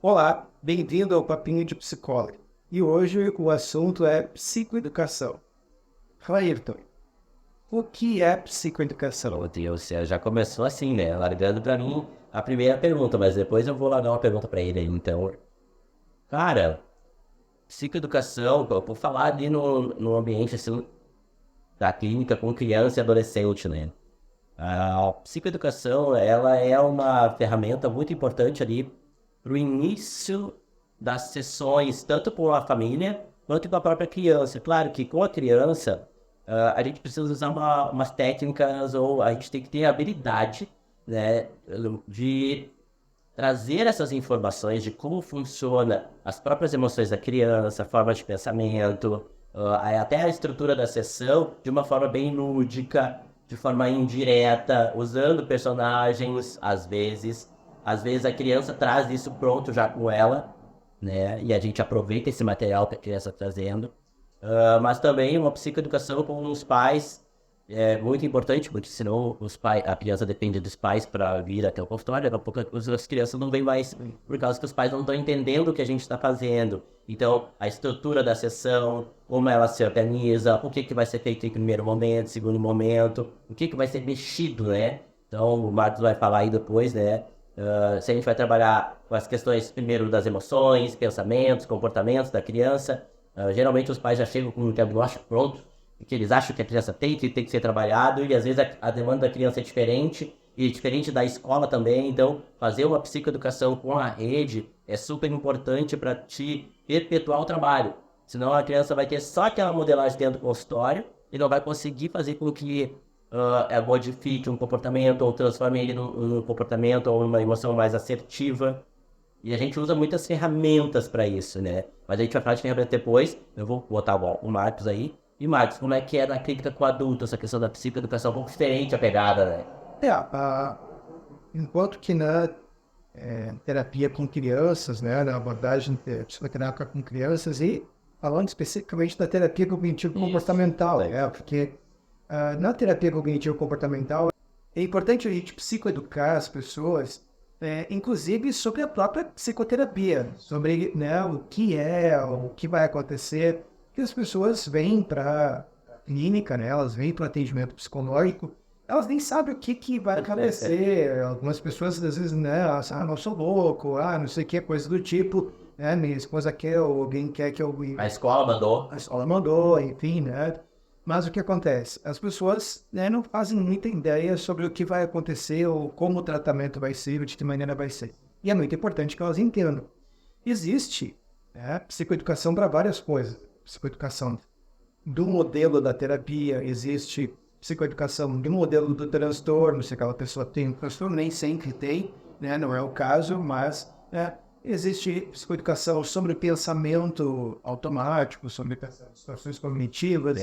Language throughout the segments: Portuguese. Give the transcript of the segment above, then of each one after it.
Olá, bem-vindo ao Papinho de Psicólogo. E hoje o assunto é psicoeducação. Ayrton, o que é psicoeducação? Meu Deus, você já começou assim, né? Largando pra mim a primeira pergunta, mas depois eu vou lá dar uma pergunta pra ele aí. Então, cara, psicoeducação, pô, por falar ali no ambiente assim, da clínica com criança e adolescente, né? A psicoeducação, ela é uma ferramenta muito importante ali pro início das sessões, tanto com a família quanto com a própria criança. Claro que com a criança, a gente precisa usar umas técnicas ou a gente tem que ter a habilidade, né, de trazer essas informações de como funciona as próprias emoções da criança, a forma de pensamento, até a estrutura da sessão de uma forma bem lúdica, de forma indireta, usando personagens, às vezes. Às vezes a criança traz isso pronto já com ela, né? E a gente aproveita esse material que a criança está trazendo. Mas também uma psicoeducação com os pais é muito importante, porque senão a criança depende dos pais para vir até o consultório, daqui a pouco as crianças não vêm mais por causa que os pais não estão entendendo o que a gente está fazendo. Então, a estrutura da sessão, como ela se organiza, o que vai ser feito em primeiro momento, segundo momento, o que vai ser mexido, né? Então, o Marcos vai falar aí depois, né? Se a gente vai trabalhar com as questões, primeiro, das emoções, pensamentos, comportamentos da criança. Geralmente os pais já chegam com um diagnóstico pronto, que eles acham que a criança tem que ser trabalhado, e às vezes a demanda da criança é diferente, e diferente da escola também. Então, fazer uma psicoeducação com a rede é super importante para te perpetuar o trabalho. Senão a criança vai ter só aquela modelagem dentro do consultório e não vai conseguir fazer com que modifique um comportamento ou transforme ele num comportamento ou uma emoção mais assertiva. E a gente usa muitas ferramentas para isso, né? Mas a gente vai falar de ferramenta depois. Eu vou botar o Marcos aí. E Marcos, como é que é na clínica com adulto, essa questão da psicoeducação? Um pouco diferente a pegada, né? Enquanto que na terapia com crianças, né, na abordagem psicoterápica com crianças e falando especificamente da terapia cognitivo-comportamental, né, porque na terapia cognitivo-comportamental é importante a gente psicoeducar as pessoas, inclusive sobre a própria psicoterapia, sobre, né, o que é, o que vai acontecer, que as pessoas vêm para a clínica, né, elas vêm para o atendimento psicológico, elas nem sabem o que vai acontecer. Algumas pessoas, às vezes, né, não sou louco, não sei o que, coisa do tipo, né, minha esposa quer, ou alguém quer que eu... A escola mandou. A escola mandou, enfim, né? Mas o que acontece? As pessoas, né, não fazem muita ideia sobre o que vai acontecer ou como o tratamento vai ser, ou de que maneira vai ser. E é muito importante que elas entendam. Existe, né, psicoeducação para várias coisas. Psicoeducação do modelo da terapia, existe psicoeducação do modelo do transtorno, se aquela pessoa tem um transtorno, nem sempre tem, né, não é o caso, mas né, existe psicoeducação sobre pensamento automático, sobre situações cognitivas,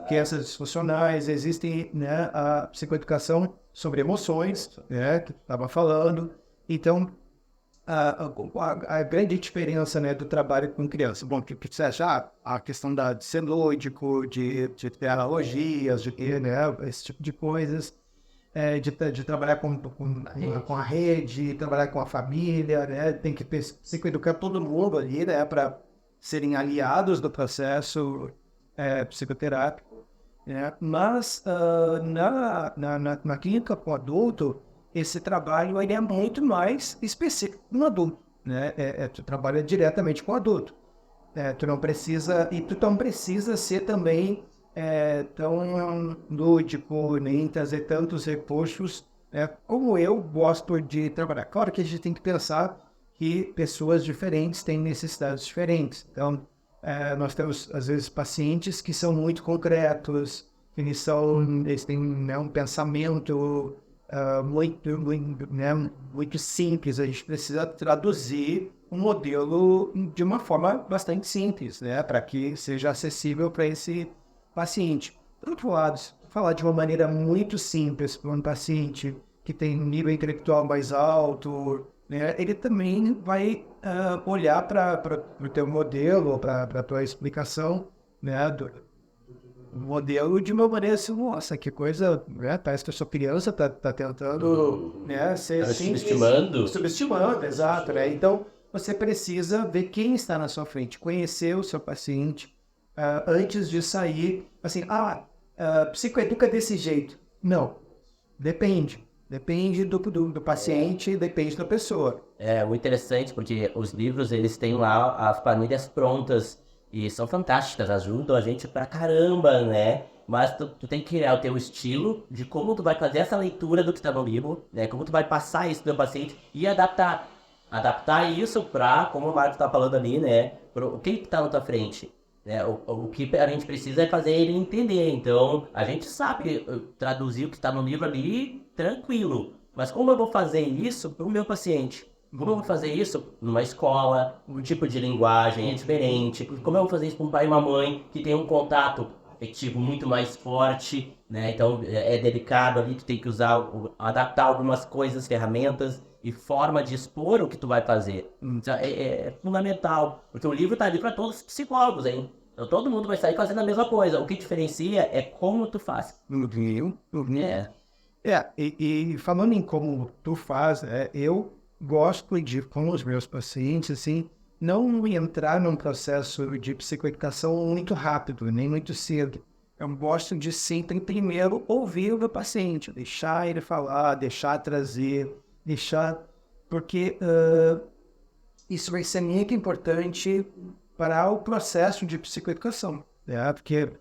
crenças disfuncionais, existe, né, a psicoeducação sobre emoções, né, que estava falando. Então, a grande diferença, né, do trabalho com criança. Bom, que você acha a questão de ser lúdico, de ter analogias, de ter, né, esse tipo de coisas, de trabalhar com a rede, trabalhar com a família, né, tem que psicoeducar todo mundo ali, né, para serem aliados do processo psicoterápico, né, mas na clínica com adulto, esse trabalho ele é muito mais específico no adulto, né? Tu trabalha diretamente com o adulto. Tu não precisa, e tu não precisa ser também tão lúdico, nem trazer tantos recursos, como eu gosto de trabalhar. Claro que a gente tem que pensar que pessoas diferentes têm necessidades diferentes. Então, nós temos, às vezes, pacientes que são muito concretos, que eles têm, né, um pensamento muito simples. A gente precisa traduzir um modelo de uma forma bastante simples, né, para que seja acessível para esse paciente. Por outro lado, se falar de uma maneira muito simples para um paciente que tem um nível intelectual mais alto, né, ele também vai olhar para o teu modelo, para a tua explicação, né, o modelo de uma maneira assim, nossa, que coisa, né? Parece que a sua criança tá tentando, né, ser Tá simples, subestimando. subestimando, exato, né? Então, você precisa ver quem está na sua frente, conhecer o seu paciente antes de sair, assim, psicoeduca desse jeito. Não, depende. Depende do paciente, depende da pessoa. É muito interessante porque os livros, eles têm lá as planilhas prontas e são fantásticas, ajudam a gente pra caramba, né? Mas tu tem que criar o teu estilo de como tu vai fazer essa leitura do que tá no livro, né? Como tu vai passar isso pro teu paciente e adaptar. Adaptar isso pra, como o Marcos tá falando ali, né? O que tá na tua frente. Né? O que a gente precisa é fazer ele entender. Então, a gente sabe traduzir o que está no livro ali tranquilo. Mas como eu vou fazer isso para o meu paciente? Como eu vou fazer isso numa escola? O tipo de linguagem é diferente. Como eu vou fazer isso para um pai e uma mãe que tem um contato afetivo muito mais forte, né? Então, é delicado ali, tu tem que adaptar algumas coisas, ferramentas e forma de expor o que tu vai fazer. Então, é fundamental, porque o livro tá ali para todos os psicólogos, hein? Então todo mundo vai sair fazendo a mesma coisa. O que diferencia é como tu faz. E falando em como tu faz, eu gosto de, com os meus pacientes, assim, não entrar num processo de psicoeducação muito rápido, nem muito cedo. Eu gosto de sempre, primeiro, ouvir o meu paciente, deixar ele falar, deixar trazer, porque isso vai ser muito importante para o processo de psicoeducação, né? Porque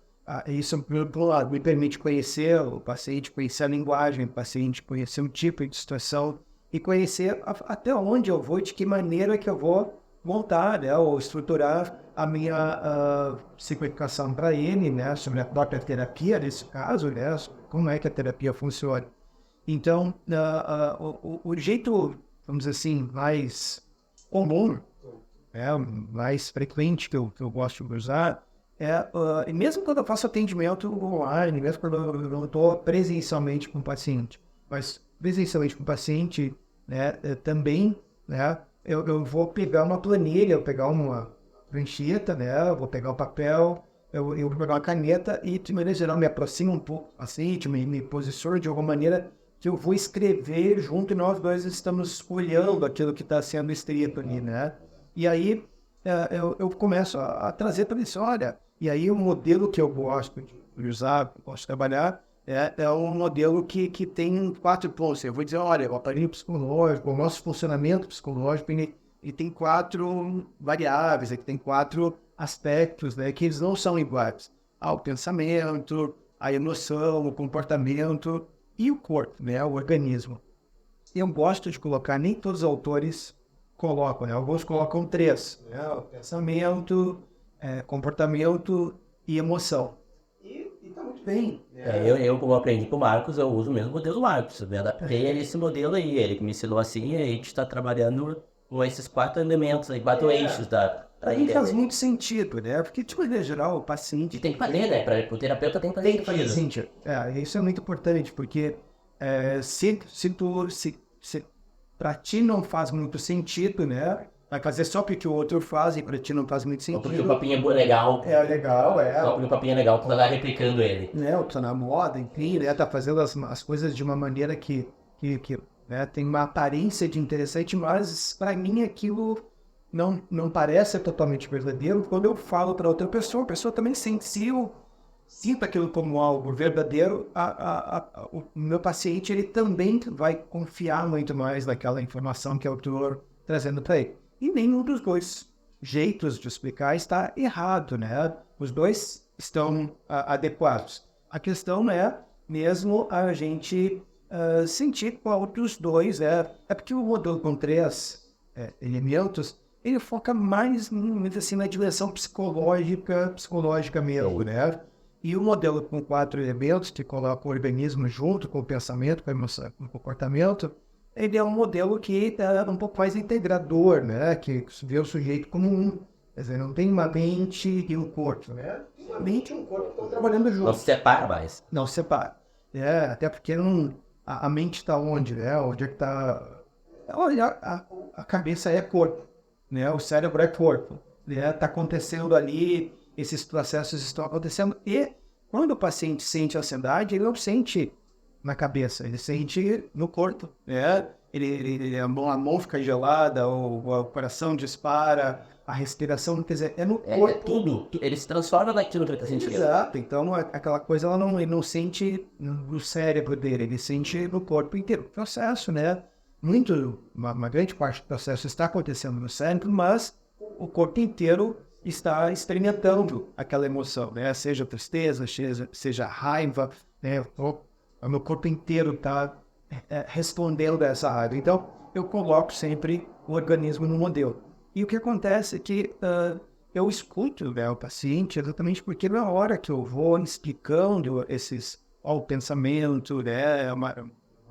isso, por um lado, me permite conhecer o paciente, conhecer a linguagem do paciente, conhecer o tipo de situação e conhecer até onde eu vou, de que maneira que eu vou montar, né, ou estruturar a minha psicoeducação para ele, né, sobre a própria terapia, nesse caso, né, como é que a terapia funciona. Então, o jeito, vamos dizer assim, mais comum, mais frequente que eu gosto de usar, e mesmo quando eu faço atendimento online, mesmo quando eu não estou presencialmente com o paciente, mas presencialmente com o paciente, né, também, né, eu vou pegar uma planilha, eu vou pegar uma prancheta, né, eu vou pegar o papel, eu vou pegar uma caneta e, de maneira geral, me aproximo um pouco do paciente, me posiciono de alguma maneira que eu vou escrever junto e nós dois estamos olhando aquilo que está sendo escrito ali, né? E aí eu começo a trazer para isso, olha, e aí o modelo que eu gosto de usar, gosto de trabalhar, é um modelo que tem 4 pontos. Eu vou dizer, olha, o aparelho psicológico, o nosso funcionamento psicológico, ele tem 4 variáveis, ele tem 4 aspectos, né, que eles não são iguais. O pensamento, a emoção, o comportamento e o corpo, né, o organismo. Eu gosto de colocar, nem todos os autores colocam, né? Alguns colocam 3, né? O pensamento, comportamento e emoção. E tá muito bem. Eu, como aprendi com o Marcos, eu uso o mesmo modelo do Marcos. Eu me adaptei a esse modelo aí, ele que me ensinou assim, e a gente está trabalhando com esses 4 elementos, aí, 4 eixos da... Aí faz muito sentido, né? Porque, de maneira geral, o paciente... E tem que fazer, né? O terapeuta tem que fazer sentido. Isso é muito importante, porque se para ti não faz muito sentido, né? Vai fazer só porque o outro faz e para ti não faz muito sentido. Porque o papinho é legal. É legal, Só porque o papinho é legal, tu tá lá replicando ele. Né? Tu tá na moda, enfim, né? Tá fazendo as coisas de uma maneira que né, tem uma aparência de interessante, mas para mim aquilo não parece totalmente verdadeiro. Quando eu falo para outra pessoa, a pessoa também sente. Se eu sinto aquilo como algo verdadeiro, o meu paciente ele também vai confiar muito mais naquela informação que eu estou trazendo para ele. E nenhum dos dois jeitos de explicar está errado, né? Os dois estão adequados. A questão é mesmo a gente sentir qual dos dois é porque o modelo com 3 elementos ele foca mais assim, na dimensão psicológica mesmo, né? E o modelo com 4 elementos, que coloca o organismo junto com o pensamento, com a emoção, com o comportamento, ele é um modelo que é um pouco mais integrador, né? Que vê o sujeito como um. Quer dizer, não tem uma mente e um corpo, né? Uma mente e um corpo estão trabalhando juntos. Não se separa mais. Não se separa. Até porque a mente está onde, né? Onde é que está... Olha, a cabeça é corpo, né? O cérebro é corpo. Né? Tá acontecendo ali... Esses processos estão acontecendo e quando o paciente sente ansiedade, ele não sente na cabeça, ele sente no corpo, né? a mão fica gelada, o coração dispara, a respiração, quer dizer, é no corpo. Tudo. Ele se transforma naquilo que ele está sentindo. Exato, então aquela coisa ele não sente no cérebro dele, ele sente no corpo inteiro. O processo, né? Uma grande parte do processo está acontecendo no cérebro, mas o corpo inteiro está experimentando aquela emoção, né? Seja tristeza, seja raiva, né? O meu corpo inteiro está respondendo a essa raiva. Então, eu coloco sempre o organismo no modelo. E o que acontece é que eu escuto, né, o paciente exatamente porque na hora que eu vou explicando o pensamento, né, uma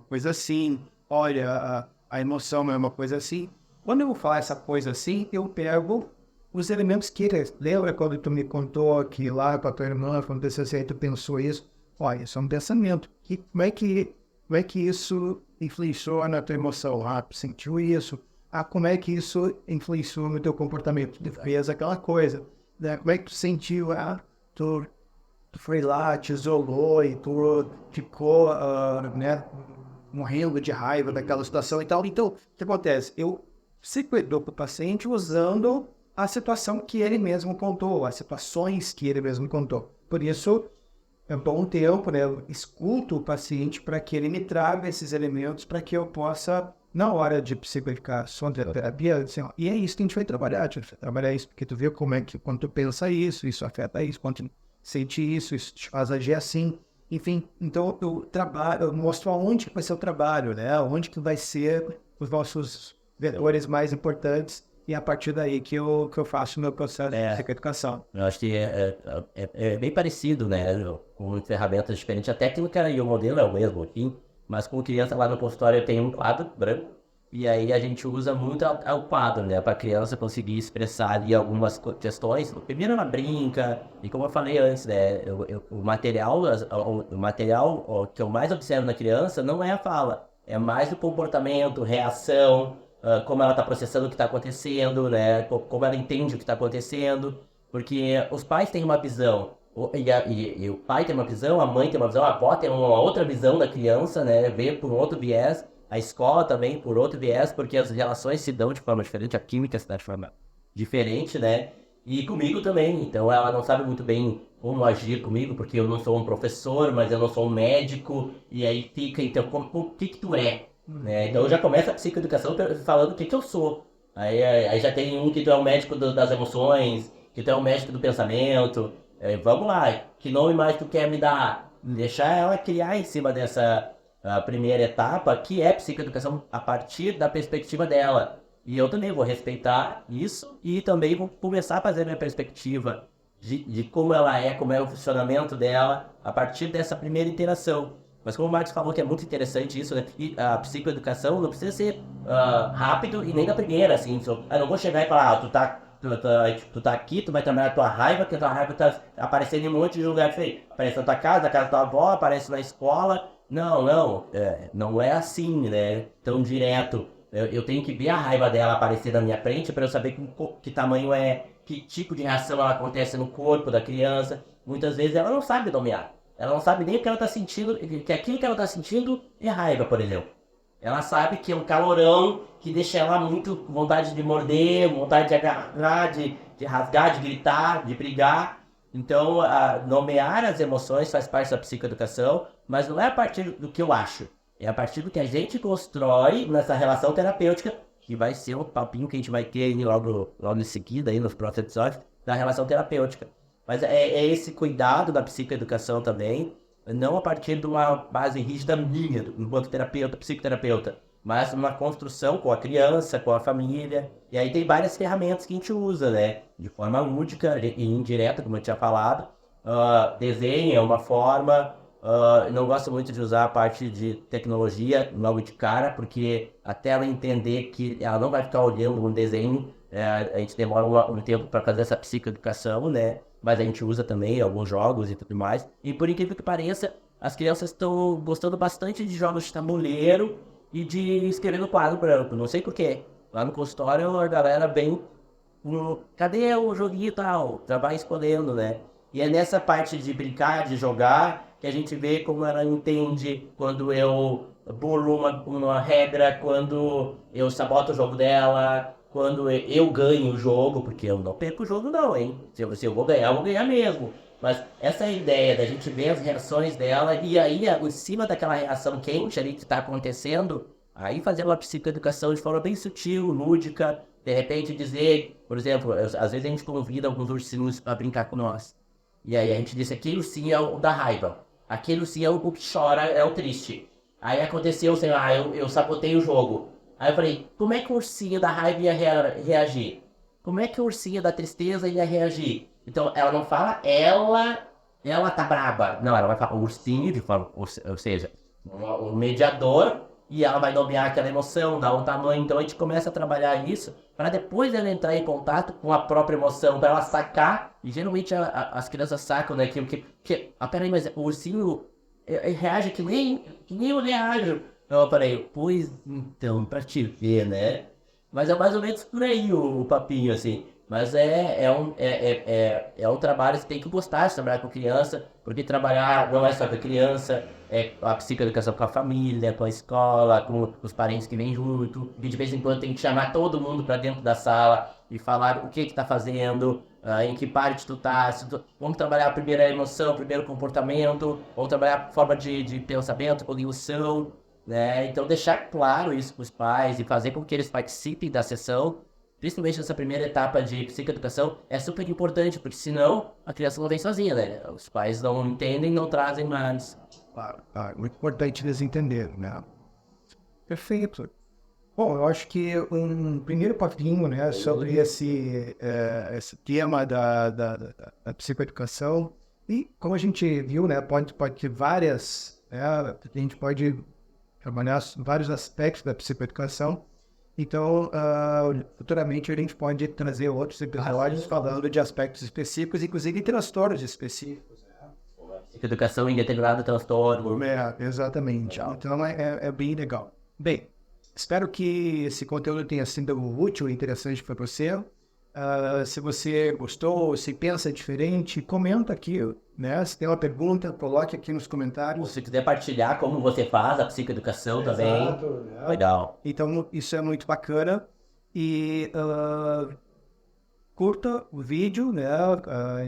coisa assim, olha, a emoção é uma coisa assim. Quando eu falo essa coisa assim, eu pego os elementos que ele... Lembra quando tu me contou que lá com a tua irmã aconteceu assim, aí tu pensou isso? Olha, isso é um pensamento. Como é que isso influenciou na tua emoção? Ah, tu sentiu isso? Ah, como é que isso influenciou no teu comportamento? Tu fez aquela coisa, né? Como é que tu sentiu? Ah, tu foi lá, te isolou e tu ficou, né, morrendo de raiva daquela situação e tal. Então, o que acontece? Eu psicoeduco para o paciente usando a situação que ele mesmo contou, as situações que ele mesmo contou. Por isso, é bom tempo, né? Eu escuto o paciente para que ele me traga esses elementos para que eu possa, na hora de psicoeducação, de terapia, assim, ó, e é isso que a gente vai trabalhar isso, porque tu vê como é que, quando tu pensa isso afeta isso, quando tu sente isso te faz agir assim, enfim. Então, eu mostro aonde que vai ser o trabalho, né? Onde que vai ser os nossos vetores mais importantes, e é a partir daí que eu faço o meu processo de psicoeducação. Eu acho que é bem parecido, né? Com ferramentas diferentes. A técnica e o modelo é o mesmo, enfim. Mas com criança lá no consultório tem um quadro branco. E aí a gente usa muito o quadro, né? Para a criança conseguir expressar ali algumas questões. Primeiro ela brinca. E como eu falei antes, né? O material que eu mais observo na criança não é a fala. É mais o comportamento, reação, como ela está processando o que está acontecendo, né? Como ela entende o que está acontecendo. Porque os pais têm uma visão, e o pai tem uma visão, a mãe tem uma visão, a avó tem uma outra visão da criança, né? Vê por um outro viés, a escola também por outro viés, porque as relações se dão de forma diferente, a química se dá de forma diferente, né? E comigo também, então ela não sabe muito bem como agir comigo, porque eu não sou um professor, mas eu não sou um médico, e aí fica, então, o que tu é? Né? Então já começa a psicoeducação falando o que eu sou. Aí já tem um que tu é o médico das emoções, que tu é o médico do pensamento. Vamos lá, que nome mais tu quer me dar? Deixar ela criar em cima dessa primeira etapa, que é psicoeducação a partir da perspectiva dela. E eu também vou respeitar isso e também vou começar a fazer minha perspectiva de como ela é, como é o funcionamento dela, a partir dessa primeira interação. Mas como o Marcos falou que é muito interessante isso, né? E a psicoeducação não precisa ser rápido e nem na primeira, assim. Eu não vou chegar e falar, tu tá aqui, tu vai trabalhar a tua raiva, porque a tua raiva tá aparecendo em um monte de lugar diferente. Aparece na tua casa, na casa da tua avó, aparece na escola. Não é assim, né? Tão direto. Eu tenho que ver a raiva dela aparecer na minha frente para eu saber que tamanho é, que tipo de reação ela acontece no corpo da criança. Muitas vezes ela não sabe nomear. Ela não sabe nem o que ela tá sentindo, que aquilo que ela tá sentindo é raiva, por exemplo. Ela sabe que é um calorão que deixa ela muito com vontade de morder, vontade de agarrar, de rasgar, de gritar, de brigar. Então, nomear as emoções faz parte da psicoeducação, mas não é a partir do que eu acho. É a partir do que a gente constrói nessa relação terapêutica, que vai ser um papinho que a gente vai ter aí logo em seguida, aí nos próximos episódios, da relação terapêutica. Mas é esse cuidado da psicoeducação também, não a partir de uma base rígida minha, enquanto terapeuta, psicoterapeuta, mas uma construção com a criança, com a família. E aí tem várias ferramentas que a gente usa, né? De forma lúdica e indireta, como eu tinha falado. Desenho é uma forma. Não gosto muito de usar a parte de tecnologia logo de cara, porque até ela entender que ela não vai ficar olhando um desenho, a gente demora um tempo para fazer essa psicoeducação, né? Mas a gente usa também alguns jogos e tudo mais. E por incrível que pareça, as crianças estão gostando bastante de jogos de tabuleiro e de escrever no quadro branco. Não sei porquê. Lá no consultório a galera vem, cadê o joguinho e tal? Já vai escolhendo, né? E é nessa parte de brincar, de jogar, que a gente vê como ela entende quando eu burlo uma regra, quando eu saboto o jogo dela, quando eu ganho o jogo, porque eu não perco o jogo não, hein? Se eu vou ganhar mesmo. Mas essa é a ideia, da gente ver as reações dela e aí, em cima daquela reação quente ali que está acontecendo, aí fazer uma psicoeducação de forma bem sutil, lúdica, de repente dizer, por exemplo, às vezes a gente convida alguns ursinhos para brincar com nós. E aí a gente diz, aquele ursinho é o da raiva, aquele ursinho é o que chora, é o triste. Aí aconteceu, sei lá, eu sabotei o jogo. Aí eu falei, como é que o ursinho da raiva ia reagir? Como é que o ursinho da tristeza ia reagir? Então ela não fala, ela tá braba. Não, ela vai falar o ursinho, de forma, ou seja, um mediador, e ela vai nomear aquela emoção, dar um tamanho. Então a gente começa a trabalhar isso para depois ela entrar em contato com a própria emoção, para ela sacar. E geralmente as crianças sacam, né? Peraí, mas o ursinho reage que nem eu reajo. Eu falei, pois então, pra te ver, né? Mas é mais ou menos por aí o papinho, assim. Mas é um trabalho que tem que gostar de trabalhar com criança, porque trabalhar não é só com a criança, é a psicoeducação com a família, com a escola, com os parentes que vêm junto. E de vez em quando tem que chamar todo mundo para dentro da sala e falar o que tá fazendo, em que parte tu tá. Vamos trabalhar primeiro a emoção, primeiro o comportamento, vamos trabalhar a forma de pensamento, cognição, né? Então deixar claro isso para os pais e fazer com que eles participem da sessão, principalmente nessa primeira etapa de psicoeducação, é super importante, porque senão a criança não vem sozinha, né? Os pais não entendem, não trazem mais. Claro, muito importante eles entenderem, né? Perfeito. Bom, eu acho que um primeiro papinho, né, sobre esse tema da psicoeducação, e como a gente viu, né, pode ter várias, né, a gente pode trabalhar vários aspectos da psicoeducação. Então, futuramente a gente pode trazer outros episódios falando de aspectos específicos, inclusive transtornos específicos. Educação em determinado transtorno. Exatamente. Então, é bem legal. Bem, espero que esse conteúdo tenha sido útil e interessante para você. Se você gostou, se pensa diferente, comenta aqui, né? Se tem uma pergunta, coloque aqui nos comentários. Se quiser partilhar como você faz a psicoeducação também, né? Legal. Então, isso é muito bacana. E curta o vídeo, né?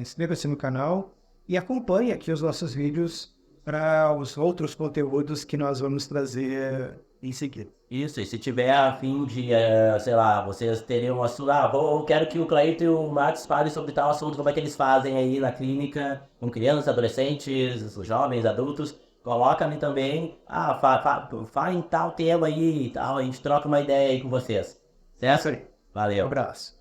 Inscreva-se no canal e acompanhe aqui os nossos vídeos para os outros conteúdos que nós vamos trazer em seguida. Isso, e se tiver a fim de, sei lá, vocês terem um assunto, quero que o Cleiton e o Marcos falem sobre tal assunto, como é que eles fazem aí na clínica, com crianças, adolescentes, jovens, adultos, coloca-me também, fala em tal tema aí e tal, a gente troca uma ideia aí com vocês, certo? Isso aí. Valeu. Um abraço.